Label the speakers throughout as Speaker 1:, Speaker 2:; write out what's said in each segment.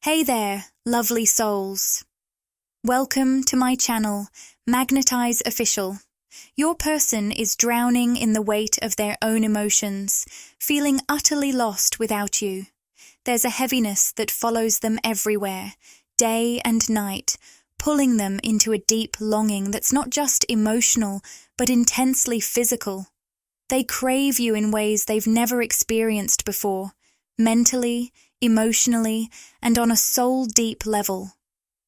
Speaker 1: Hey there, lovely souls. Welcome to my channel, Magnetize Official. Your person is drowning in the weight of their own emotions, feeling utterly lost without you. There's a heaviness that follows them everywhere, day and night, pulling them into a deep longing that's not just emotional, but intensely physical. They crave you in ways they've never experienced before, mentally, emotionally, and on a soul-deep level.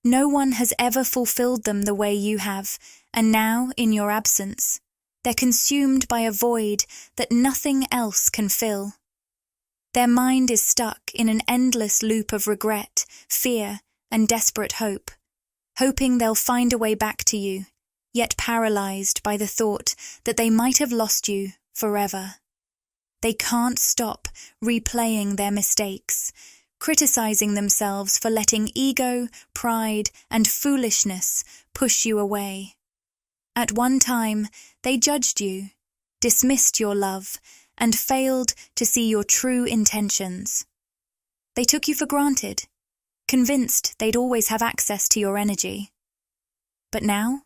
Speaker 1: No one has ever fulfilled them the way you have, and now, in your absence, they're consumed by a void that nothing else can fill. Their mind is stuck in an endless loop of regret, fear, and desperate hope, hoping they'll find a way back to you, yet paralyzed by the thought that they might have lost you forever. They can't stop replaying their mistakes, criticizing themselves for letting ego, pride, and foolishness push you away. At one time, they judged you, dismissed your love, and failed to see your true intentions. They took you for granted, convinced they'd always have access to your energy. But now,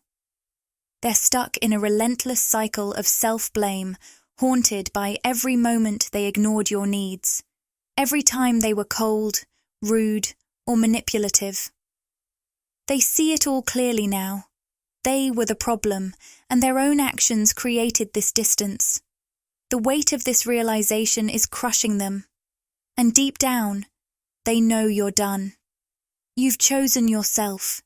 Speaker 1: they're stuck in a relentless cycle of self-blame, haunted by every moment they ignored your needs, every time they were cold, rude, or manipulative. They see it all clearly now. They were the problem, and their own actions created this distance. The weight of this realization is crushing them, and deep down, they know you're done. You've chosen yourself.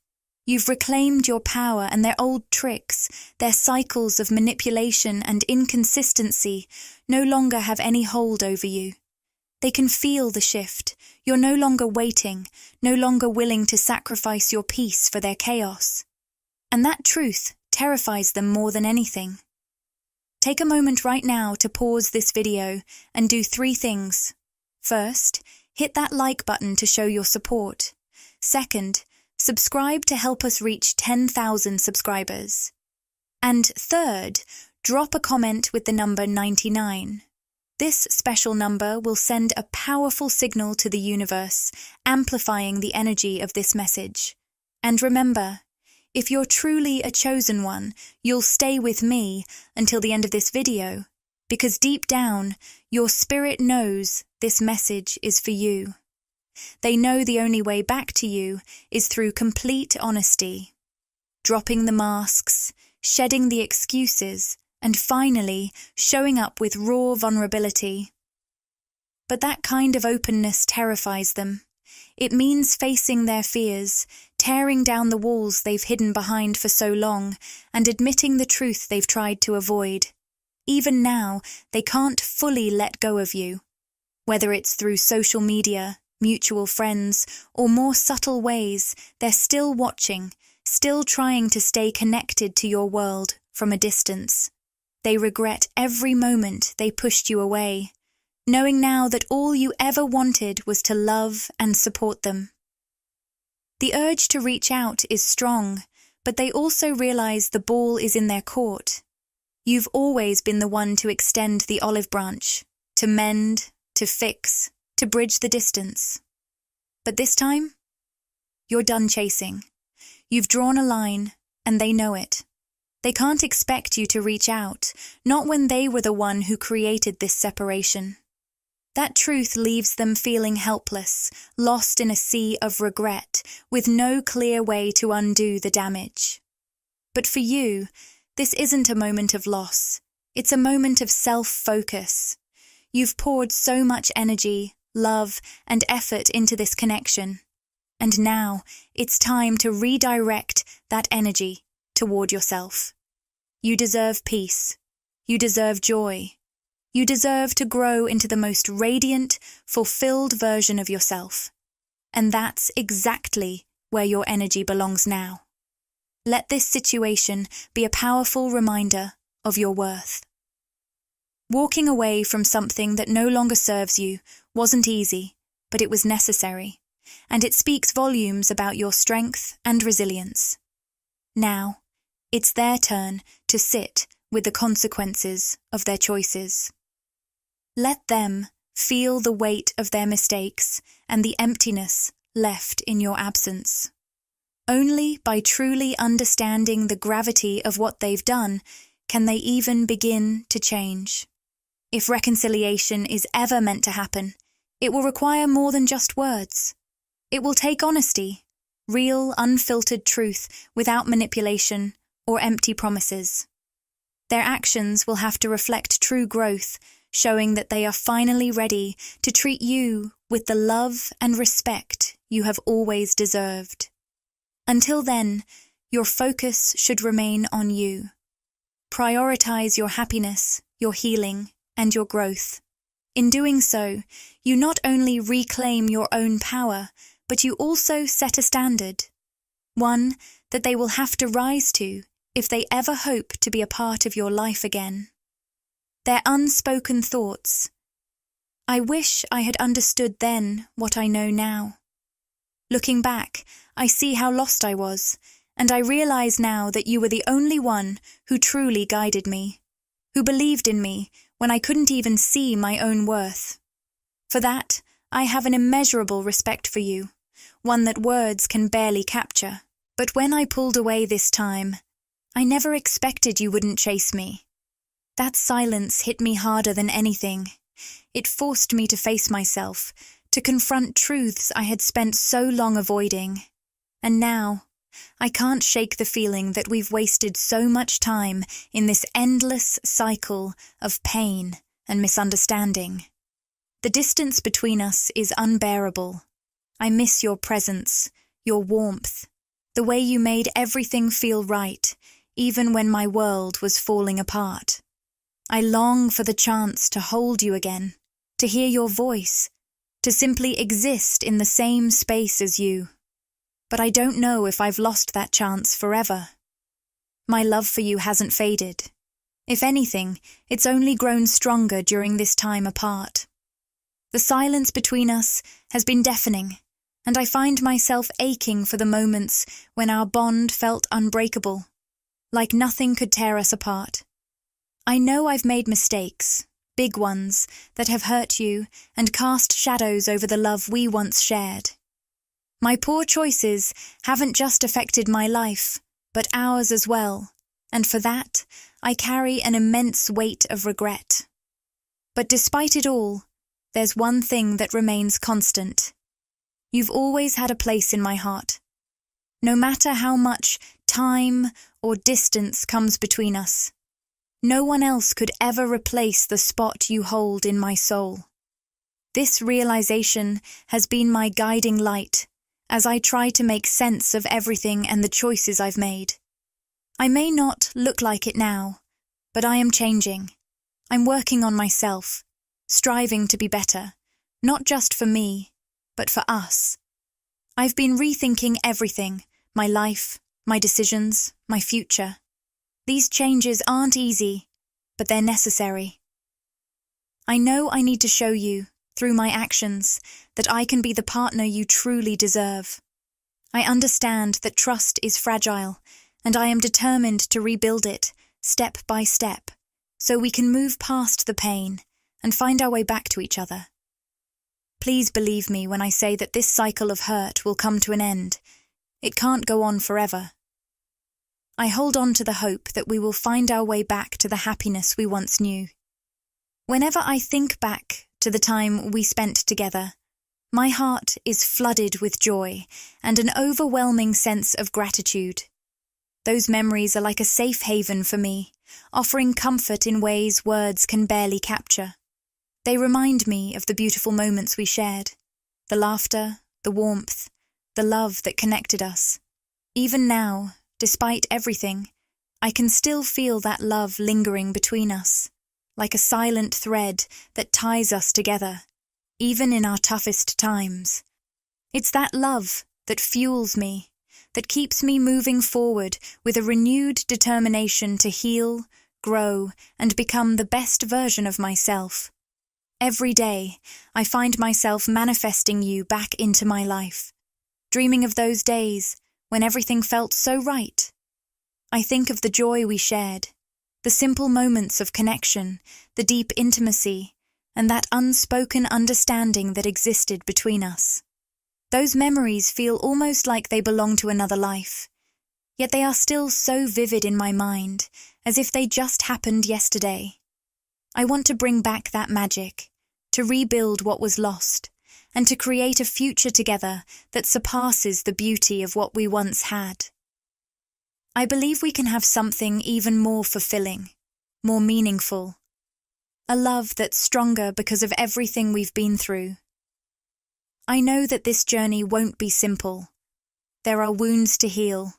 Speaker 1: You've reclaimed your power, and their old tricks, their cycles of manipulation and inconsistency, no longer have any hold over you. They can feel the shift. You're no longer waiting, no longer willing to sacrifice your peace for their chaos. And that truth terrifies them more than anything. Take a moment right now to pause this video and do 3 things. First, hit that like button to show your support. Second, subscribe to help us reach 10,000 subscribers. And third, drop a comment with the number 99. This special number will send a powerful signal to the universe, amplifying the energy of this message. And remember, if you're truly a chosen one, you'll stay with me until the end of this video, because deep down, your spirit knows this message is for you. They know the only way back to you is through complete honesty, dropping the masks, shedding the excuses, and finally showing up with raw vulnerability. But that kind of openness terrifies them. It means facing their fears, tearing down the walls they've hidden behind for so long, and admitting the truth they've tried to avoid. Even now, they can't fully let go of you. Whether it's through social media, mutual friends, or more subtle ways, they're still watching, still trying to stay connected to your world from a distance. They regret every moment they pushed you away, knowing now that all you ever wanted was to love and support them. The urge to reach out is strong, but they also realize the ball is in their court. You've always been the one to extend the olive branch, to mend, to fix, to bridge the distance. But this time, you're done chasing. You've drawn a line, and they know it. They can't expect you to reach out, not when they were the one who created this separation. That truth leaves them feeling helpless, lost in a sea of regret, with no clear way to undo the damage. But for you, this isn't a moment of loss. It's a moment of self-focus. You've poured so much energy, love, and effort into this connection. And now, it's time to redirect that energy toward yourself. You deserve peace. You deserve joy. You deserve to grow into the most radiant, fulfilled version of yourself. And that's exactly where your energy belongs now. Let this situation be a powerful reminder of your worth. Walking away from something that no longer serves you wasn't easy, but it was necessary, and it speaks volumes about your strength and resilience. Now, it's their turn to sit with the consequences of their choices. Let them feel the weight of their mistakes and the emptiness left in your absence. Only by truly understanding the gravity of what they've done can they even begin to change. If reconciliation is ever meant to happen, it will require more than just words. It will take honesty, real, unfiltered truth without manipulation or empty promises. Their actions will have to reflect true growth, showing that they are finally ready to treat you with the love and respect you have always deserved. Until then, your focus should remain on you. Prioritize your happiness, your healing, and your growth. In doing so, you not only reclaim your own power, but you also set a standard, one that they will have to rise to if they ever hope to be a part of your life again. Their unspoken thoughts. I wish I had understood then what I know now. Looking back, I see how lost I was, and I realize now that you were the only one who truly guided me, who believed in me when I couldn't even see my own worth. For that, I have an immeasurable respect for you, one that words can barely capture. But when I pulled away this time, I never expected you wouldn't chase me. That silence hit me harder than anything. It forced me to face myself, to confront truths I had spent so long avoiding. And now, I can't shake the feeling that we've wasted so much time in this endless cycle of pain and misunderstanding. The distance between us is unbearable. I miss your presence, your warmth, the way you made everything feel right, even when my world was falling apart. I long for the chance to hold you again, to hear your voice, to simply exist in the same space as you. But I don't know if I've lost that chance forever. My love for you hasn't faded. If anything, it's only grown stronger during this time apart. The silence between us has been deafening, and I find myself aching for the moments when our bond felt unbreakable, like nothing could tear us apart. I know I've made mistakes, big ones, that have hurt you and cast shadows over the love we once shared. My poor choices haven't just affected my life, but ours as well, and for that, I carry an immense weight of regret. But despite it all, there's one thing that remains constant. You've always had a place in my heart. No matter how much time or distance comes between us, no one else could ever replace the spot you hold in my soul. This realization has been my guiding light as I try to make sense of everything and the choices I've made. I may not look like it now, but I am changing. I'm working on myself, striving to be better, not just for me, but for us. I've been rethinking everything, my life, my decisions, my future. These changes aren't easy, but they're necessary. I know I need to show you, through my actions, that I can be the partner you truly deserve. I understand that trust is fragile, and I am determined to rebuild it, step by step, so we can move past the pain and find our way back to each other. Please believe me when I say that this cycle of hurt will come to an end. It can't go on forever. I hold on to the hope that we will find our way back to the happiness we once knew. Whenever I think back to the time we spent together, my heart is flooded with joy and an overwhelming sense of gratitude. Those memories are like a safe haven for me, offering comfort in ways words can barely capture. They remind me of the beautiful moments we shared, the laughter, the warmth, the love that connected us. Even now, despite everything, I can still feel that love lingering between us, like a silent thread that ties us together, even in our toughest times. It's that love that fuels me, that keeps me moving forward with a renewed determination to heal, grow, and become the best version of myself. Every day, I find myself manifesting you back into my life, dreaming of those days when everything felt so right. I think of the joy we shared, the simple moments of connection, the deep intimacy, and that unspoken understanding that existed between us. Those memories feel almost like they belong to another life, yet they are still so vivid in my mind, as if they just happened yesterday. I want to bring back that magic, to rebuild what was lost, and to create a future together that surpasses the beauty of what we once had. I believe we can have something even more fulfilling, more meaningful. A love that's stronger because of everything we've been through. I know that this journey won't be simple. There are wounds to heal,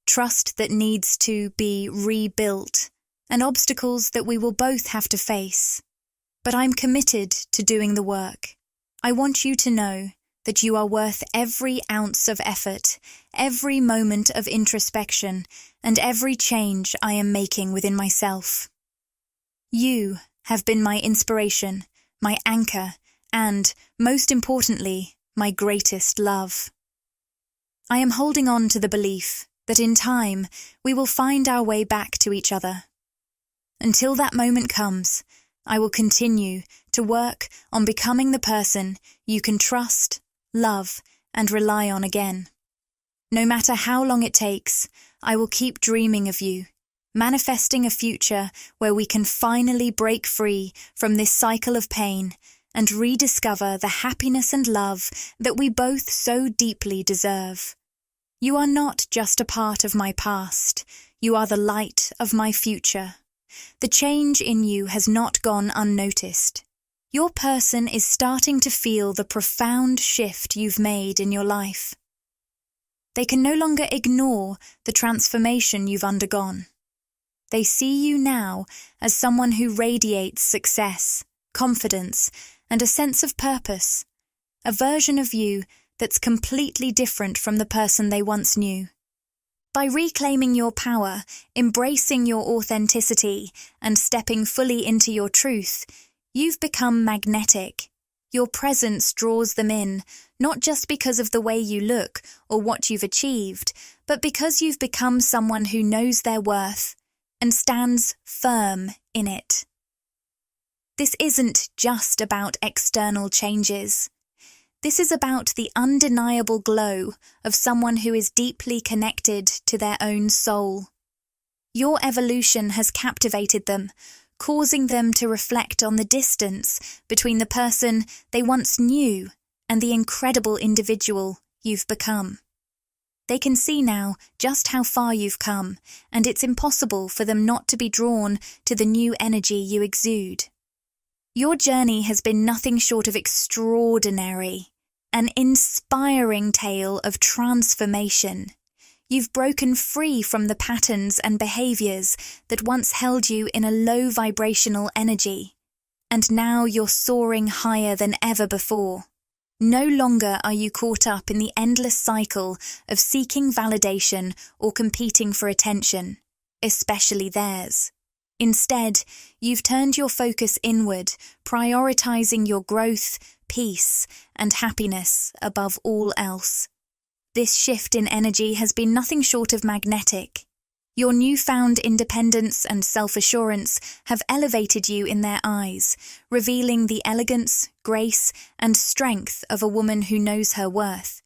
Speaker 1: trust that needs to be rebuilt, and obstacles that we will both have to face. But I'm committed to doing the work. I want you to know that you are worth every ounce of effort, every moment of introspection, and every change I am making within myself. You have been my inspiration, my anchor, and, most importantly, my greatest love. I am holding on to the belief that in time we will find our way back to each other. Until that moment comes, I will continue to work on becoming the person you can trust, love, and rely on again. No matter how long it takes, I will keep dreaming of you, manifesting a future where we can finally break free from this cycle of pain and rediscover the happiness and love that we both so deeply deserve. You are not just a part of my past, you are the light of my future. The change in you has not gone unnoticed. Your person is starting to feel the profound shift you've made in your life. They can no longer ignore the transformation you've undergone. They see you now as someone who radiates success, confidence, and a sense of purpose, a version of you that's completely different from the person they once knew. By reclaiming your power, embracing your authenticity, and stepping fully into your truth, you've become magnetic. Your presence draws them in, not just because of the way you look or what you've achieved, but because you've become someone who knows their worth and stands firm in it. This isn't just about external changes. This is about the undeniable glow of someone who is deeply connected to their own soul. Your evolution has captivated them, causing them to reflect on the distance between the person they once knew and the incredible individual you've become. They can see now just how far you've come, and it's impossible for them not to be drawn to the new energy you exude. Your journey has been nothing short of extraordinary, an inspiring tale of transformation. You've broken free from the patterns and behaviors that once held you in a low vibrational energy, and now you're soaring higher than ever before. No longer are you caught up in the endless cycle of seeking validation or competing for attention, especially theirs. Instead, you've turned your focus inward, prioritizing your growth, peace, and happiness above all else. This shift in energy has been nothing short of magnetic. Your newfound independence and self-assurance have elevated you in their eyes, revealing the elegance, grace, and strength of a woman who knows her worth.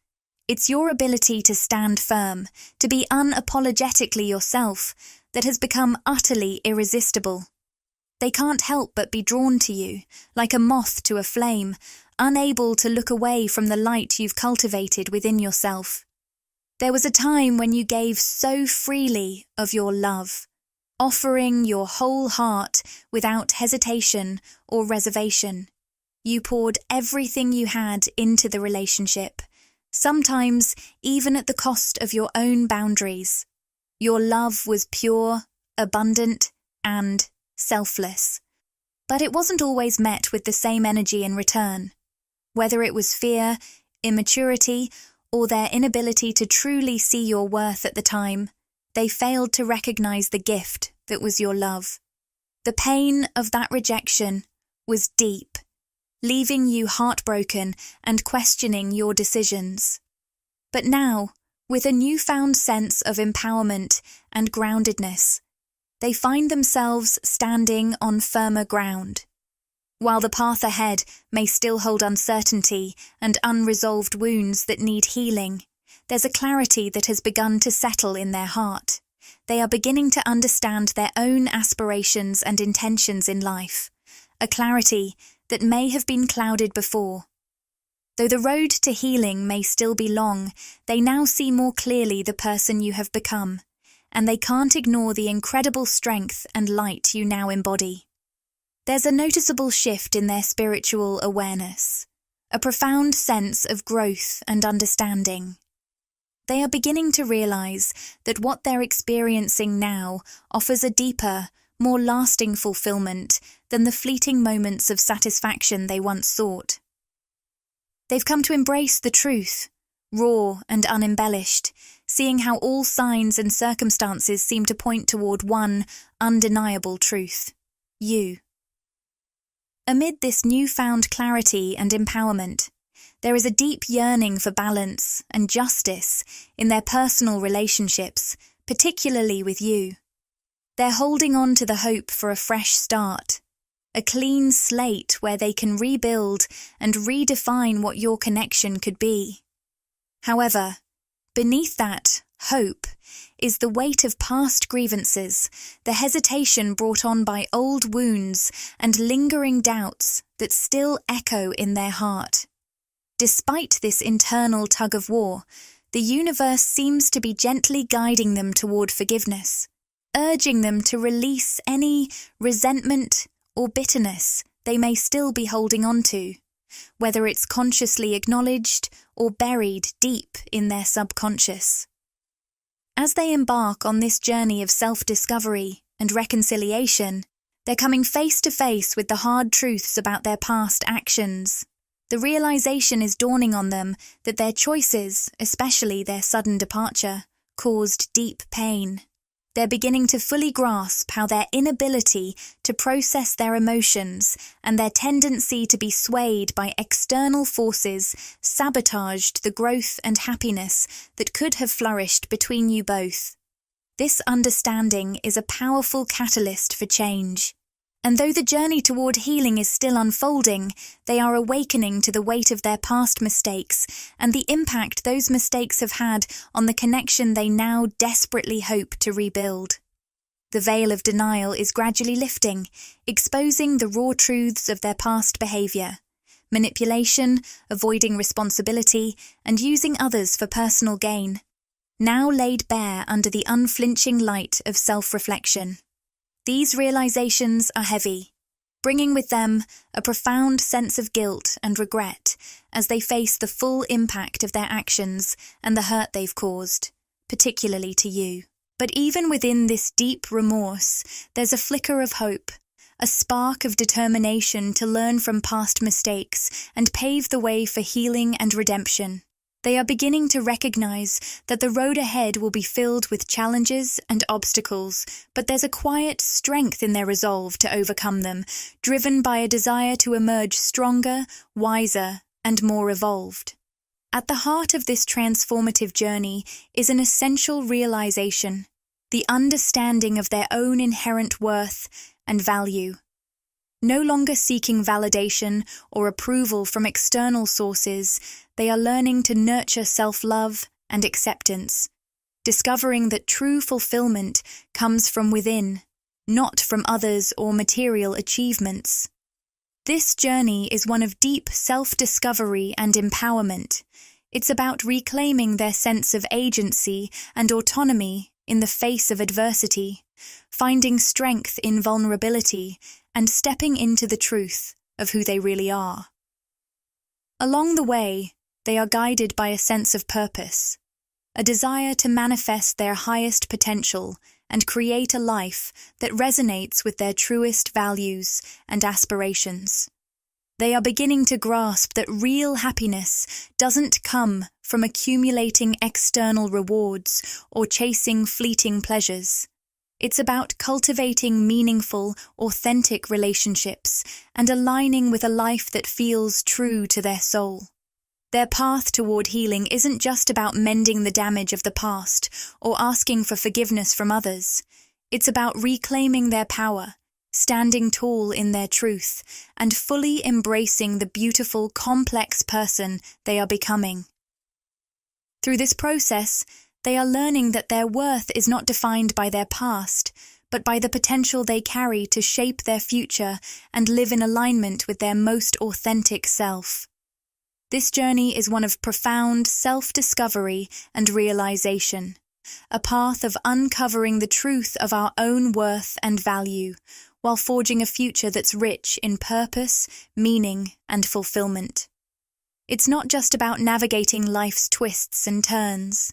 Speaker 1: It's your ability to stand firm, to be unapologetically yourself, that has become utterly irresistible. They can't help but be drawn to you, like a moth to a flame, unable to look away from the light you've cultivated within yourself. There was a time when you gave so freely of your love, offering your whole heart without hesitation or reservation. You poured everything you had into the relationship, sometimes even at the cost of your own boundaries. Your love was pure, abundant, and selfless. But it wasn't always met with the same energy in return. Whether it was fear, immaturity, or their inability to truly see your worth at the time, they failed to recognize the gift that was your love. The pain of that rejection was deep, leaving you heartbroken and questioning your decisions. But now, with a newfound sense of empowerment and groundedness, they find themselves standing on firmer ground. While the path ahead may still hold uncertainty and unresolved wounds that need healing, there's a clarity that has begun to settle in their heart. They are beginning to understand their own aspirations and intentions in life, a clarity that may have been clouded before. Though the road to healing may still be long, they now see more clearly the person you have become, and they can't ignore the incredible strength and light you now embody. There's a noticeable shift in their spiritual awareness, a profound sense of growth and understanding. They are beginning to realize that what they're experiencing now offers a deeper, more lasting fulfillment than the fleeting moments of satisfaction they once sought. They've come to embrace the truth, raw and unembellished, seeing how all signs and circumstances seem to point toward one undeniable truth: you. Amid this newfound clarity and empowerment, there is a deep yearning for balance and justice in their personal relationships, particularly with you. They're holding on to the hope for a fresh start, a clean slate where they can rebuild and redefine what your connection could be. However, beneath that hope is the weight of past grievances, the hesitation brought on by old wounds and lingering doubts that still echo in their heart. Despite this internal tug-of-war, the universe seems to be gently guiding them toward forgiveness, urging them to release any resentment or bitterness they may still be holding on to, whether it's consciously acknowledged or buried deep in their subconscious. As they embark on this journey of self-discovery and reconciliation, they're coming face to face with the hard truths about their past actions. The realization is dawning on them that their choices, especially their sudden departure, caused deep pain. They're beginning to fully grasp how their inability to process their emotions and their tendency to be swayed by external forces sabotaged the growth and happiness that could have flourished between you both. This understanding is a powerful catalyst for change. And though the journey toward healing is still unfolding, they are awakening to the weight of their past mistakes and the impact those mistakes have had on the connection they now desperately hope to rebuild. The veil of denial is gradually lifting, exposing the raw truths of their past behavior: manipulation, avoiding responsibility, and using others for personal gain, now laid bare under the unflinching light of self-reflection. These realizations are heavy, bringing with them a profound sense of guilt and regret as they face the full impact of their actions and the hurt they've caused, particularly to you. But even within this deep remorse, there's a flicker of hope, a spark of determination to learn from past mistakes and pave the way for healing and redemption. They are beginning to recognize that the road ahead will be filled with challenges and obstacles, but there's a quiet strength in their resolve to overcome them, driven by a desire to emerge stronger, wiser, and more evolved. At the heart of this transformative journey is an essential realization: the understanding of their own inherent worth and value. No longer seeking validation or approval from external sources, they are learning to nurture self-love and acceptance, discovering that true fulfillment comes from within, not from others or material achievements. This journey is one of deep self-discovery and empowerment. It's about reclaiming their sense of agency and autonomy in the face of adversity, finding strength in vulnerability, and stepping into the truth of who they really are. Along the way, they are guided by a sense of purpose, a desire to manifest their highest potential and create a life that resonates with their truest values and aspirations. They are beginning to grasp that real happiness doesn't come from accumulating external rewards or chasing fleeting pleasures. It's about cultivating meaningful, authentic relationships and aligning with a life that feels true to their soul. Their path toward healing isn't just about mending the damage of the past or asking for forgiveness from others. It's about reclaiming their power, standing tall in their truth and fully embracing the beautiful, complex person they are becoming. Through this process, they are learning that their worth is not defined by their past, but by the potential they carry to shape their future and live in alignment with their most authentic self. This journey is one of profound self-discovery and realization, a path of uncovering the truth of our own worth and value, while forging a future that's rich in purpose, meaning, and fulfillment. It's not just about navigating life's twists and turns.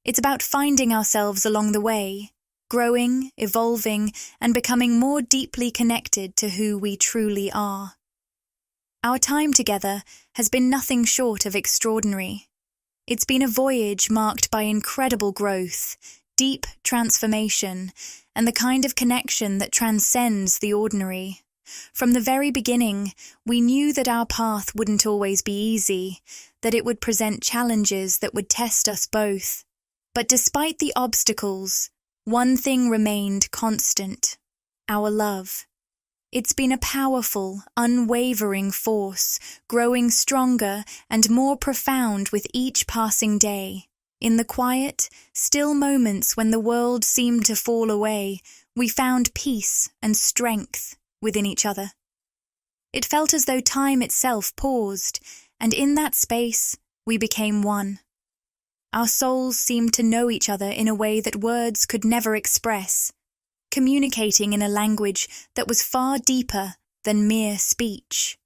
Speaker 1: It's about finding ourselves along the way, growing, evolving, and becoming more deeply connected to who we truly are. Our time together has been nothing short of extraordinary. It's been a voyage marked by incredible growth, deep transformation, and the kind of connection that transcends the ordinary. From the very beginning, we knew that our path wouldn't always be easy, that it would present challenges that would test us both. But despite the obstacles, one thing remained constant: our love. It's been a powerful, unwavering force, growing stronger and more profound with each passing day. In the quiet, still moments when the world seemed to fall away, we found peace and strength within each other. It felt as though time itself paused, and in that space, we became one. Our souls seemed to know each other in a way that words could never express, communicating in a language that was far deeper than mere speech.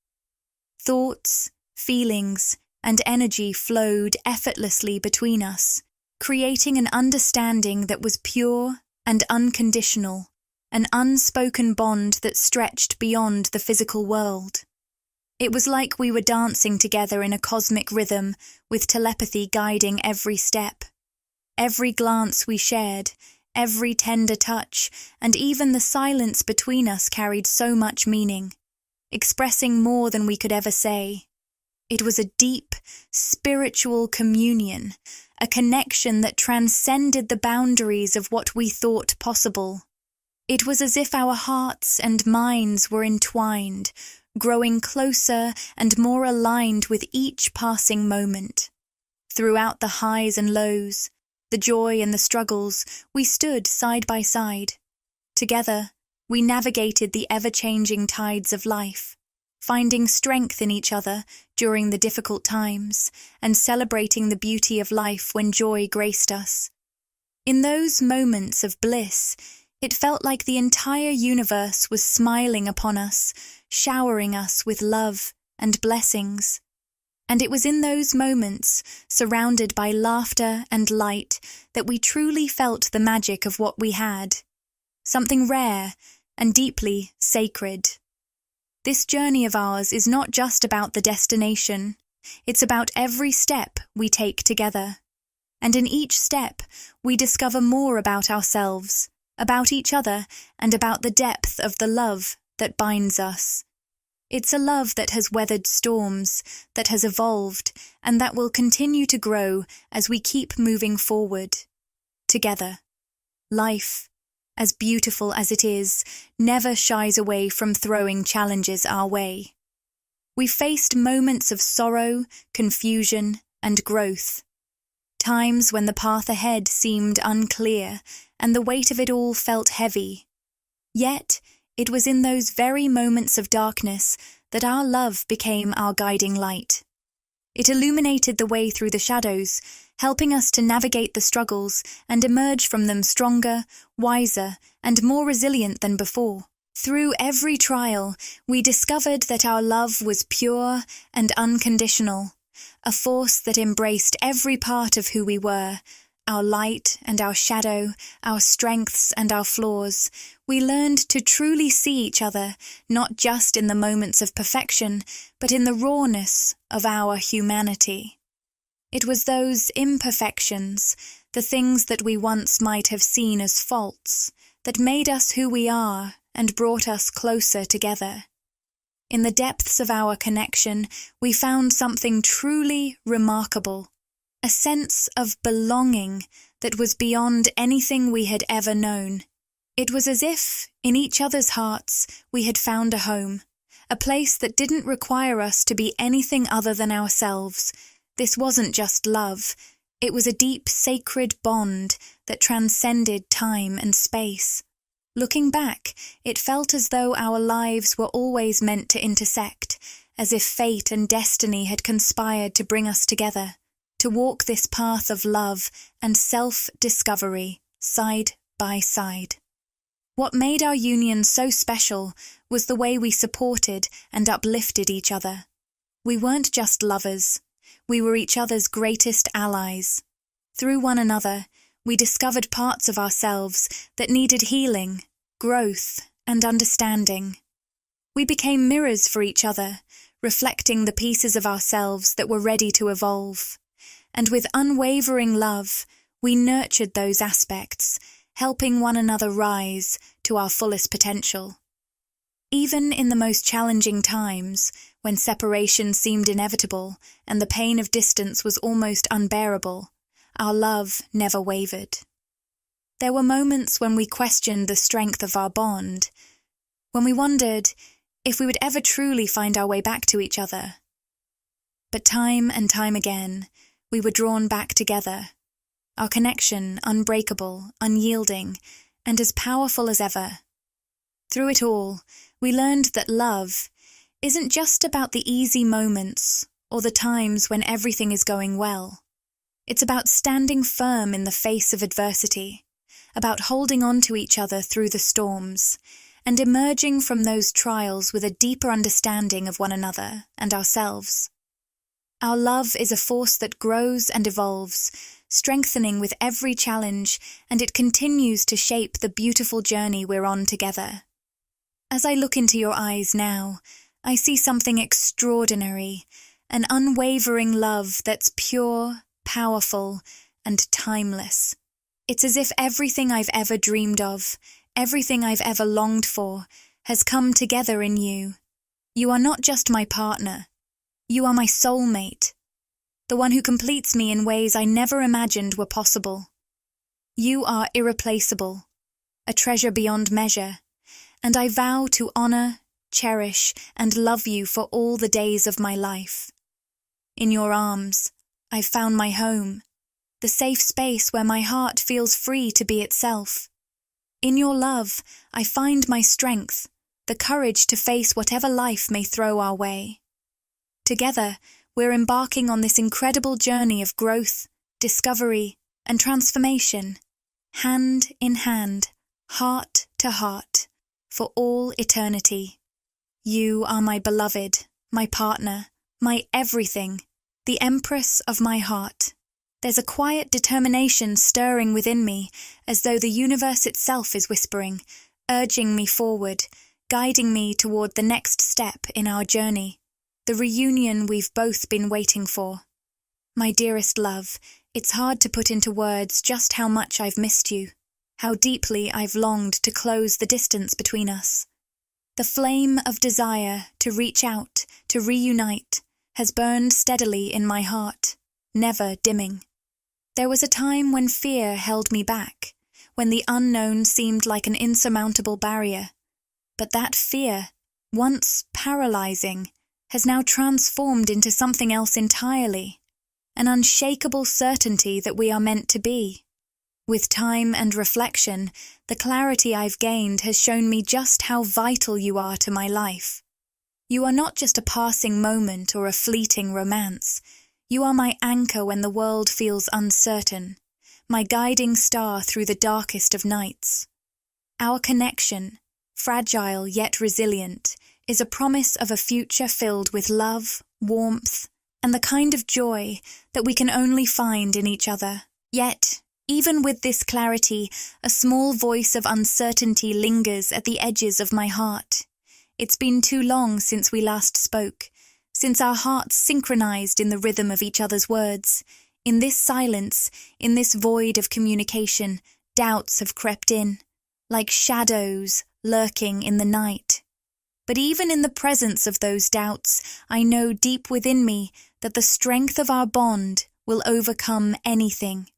Speaker 1: Thoughts, feelings, and energy flowed effortlessly between us, creating an understanding that was pure and unconditional, an unspoken bond that stretched beyond the physical world. It was like we were dancing together in a cosmic rhythm, with telepathy guiding every step. Every glance we shared, every tender touch, and even the silence between us carried so much meaning, expressing more than we could ever say. It was a deep, spiritual communion, a connection that transcended the boundaries of what we thought possible. It was as if our hearts and minds were entwined, growing closer and more aligned with each passing moment. Throughout the highs and lows, the joy and the struggles, we stood side by side. Together, we navigated the ever-changing tides of life, finding strength in each other during the difficult times and celebrating the beauty of life when joy graced us. In those moments of bliss, it felt like the entire universe was smiling upon us, showering us with love and blessings. And it was in those moments, surrounded by laughter and light, that we truly felt the magic of what we had. Something rare and deeply sacred. This journey of ours is not just about the destination. It's about every step we take together. And in each step, we discover more about ourselves, about each other, and about the depth of the love that binds us. It's a love that has weathered storms, that has evolved, and that will continue to grow as we keep moving forward. Together. Life, as beautiful as it is, never shies away from throwing challenges our way. We faced moments of sorrow, confusion, and growth. Times when the path ahead seemed unclear, and the weight of it all felt heavy. Yet, it was in those very moments of darkness that our love became our guiding light. It illuminated the way through the shadows, helping us to navigate the struggles and emerge from them stronger, wiser, and more resilient than before. Through every trial, we discovered that our love was pure and unconditional, a force that embraced every part of who we were, our light and our shadow, our strengths and our flaws. We learned to truly see each other, not just in the moments of perfection, but in the rawness of our humanity. It was those imperfections, the things that we once might have seen as faults, that made us who we are and brought us closer together. In the depths of our connection, we found something truly remarkable. A sense of belonging that was beyond anything we had ever known. It was as if, in each other's hearts, we had found a home, a place that didn't require us to be anything other than ourselves. This wasn't just love, it was a deep, sacred bond that transcended time and space. Looking back, it felt as though our lives were always meant to intersect, as if fate and destiny had conspired to bring us together, to walk this path of love and self-discovery side by side. What made our union so special was the way we supported and uplifted each other. We weren't just lovers, we were each other's greatest allies. Through one another, we discovered parts of ourselves that needed healing, growth, and understanding. We became mirrors for each other, reflecting the pieces of ourselves that were ready to evolve. And with unwavering love, we nurtured those aspects, helping one another rise to our fullest potential. Even in the most challenging times, when separation seemed inevitable and the pain of distance was almost unbearable, our love never wavered. There were moments when we questioned the strength of our bond, when we wondered if we would ever truly find our way back to each other. But time and time again, we were drawn back together, our connection unbreakable, unyielding, and as powerful as ever. Through it all, we learned that love isn't just about the easy moments or the times when everything is going well. It's about standing firm in the face of adversity, about holding on to each other through the storms, and emerging from those trials with a deeper understanding of one another and ourselves. Our love is a force that grows and evolves, strengthening with every challenge, and it continues to shape the beautiful journey we're on together. As I look into your eyes now, I see something extraordinary, an unwavering love that's pure, powerful, and timeless. It's as if everything I've ever dreamed of, everything I've ever longed for, has come together in you. You are not just my partner. You are my soulmate, the one who completes me in ways I never imagined were possible. You are irreplaceable, a treasure beyond measure, and I vow to honor, cherish, and love you for all the days of my life. In your arms, I've found my home, the safe space where my heart feels free to be itself. In your love, I find my strength, the courage to face whatever life may throw our way. Together, we're embarking on this incredible journey of growth, discovery, and transformation, hand in hand, heart to heart, for all eternity. You are my beloved, my partner, my everything, the empress of my heart. There's a quiet determination stirring within me, as though the universe itself is whispering, urging me forward, guiding me toward the next step in our journey, the reunion we've both been waiting for. My dearest love, it's hard to put into words just how much I've missed you, how deeply I've longed to close the distance between us. The flame of desire to reach out, to reunite, has burned steadily in my heart, never dimming. There was a time when fear held me back, when the unknown seemed like an insurmountable barrier. But that fear, once paralyzing, has now transformed into something else entirely, an unshakable certainty that we are meant to be. With time and reflection, the clarity I've gained has shown me just how vital you are to my life. You are not just a passing moment or a fleeting romance. You are my anchor when the world feels uncertain, my guiding star through the darkest of nights. Our connection, fragile yet resilient, is a promise of a future filled with love, warmth, and the kind of joy that we can only find in each other. Yet, even with this clarity, a small voice of uncertainty lingers at the edges of my heart. It's been too long since we last spoke, since our hearts synchronized in the rhythm of each other's words. In this silence, in this void of communication, doubts have crept in, like shadows lurking in the night. But even in the presence of those doubts, I know deep within me that the strength of our bond will overcome anything.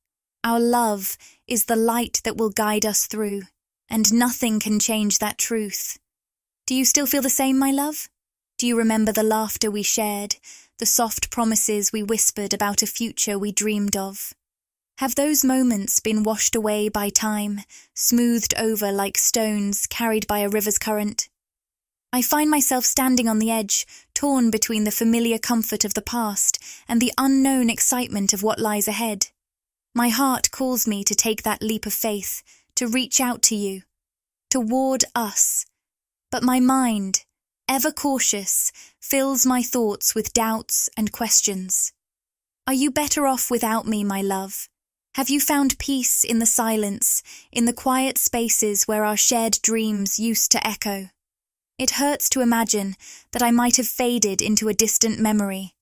Speaker 1: Our love is the light that will guide us through, and nothing can change that truth. Do you still feel the same, my love? Do you remember the laughter we shared, the soft promises we whispered about a future we dreamed of? Have those moments been washed away by time, smoothed over like stones carried by a river's current? I find myself standing on the edge, torn between the familiar comfort of the past and the unknown excitement of what lies ahead. My heart calls me to take that leap of faith, to reach out to you, toward us. But my mind, ever cautious, fills my thoughts with doubts and questions. Are you better off without me, my love? Have you found peace in the silence, in the quiet spaces where our shared dreams used to echo? It hurts to imagine that I might have faded into a distant memory,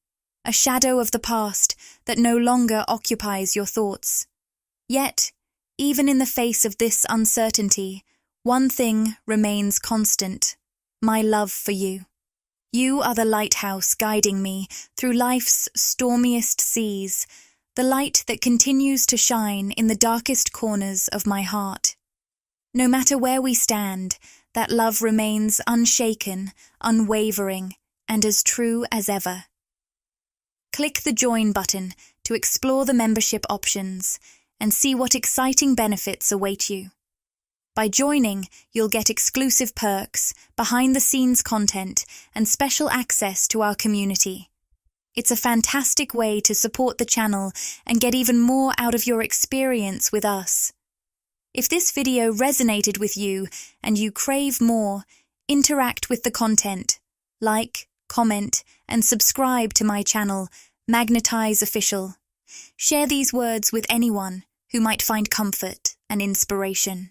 Speaker 1: a shadow of the past that no longer occupies your thoughts. Yet, even in the face of this uncertainty, one thing remains constant: my love for you. You are the lighthouse guiding me through life's stormiest seas, the light that continues to shine in the darkest corners of my heart. No matter where we stand, that love remains unshaken, unwavering, and as true as ever. Click the Join button to explore the membership options and see what exciting benefits await you. By joining, you'll get exclusive perks, behind-the-scenes content, and special access to our community. It's a fantastic way to support the channel and get even more out of your experience with us. If this video resonated with you and you crave more, interact with the content. Like, comment, and subscribe to my channel, Magnetize Official. Share these words with anyone who might find comfort and inspiration.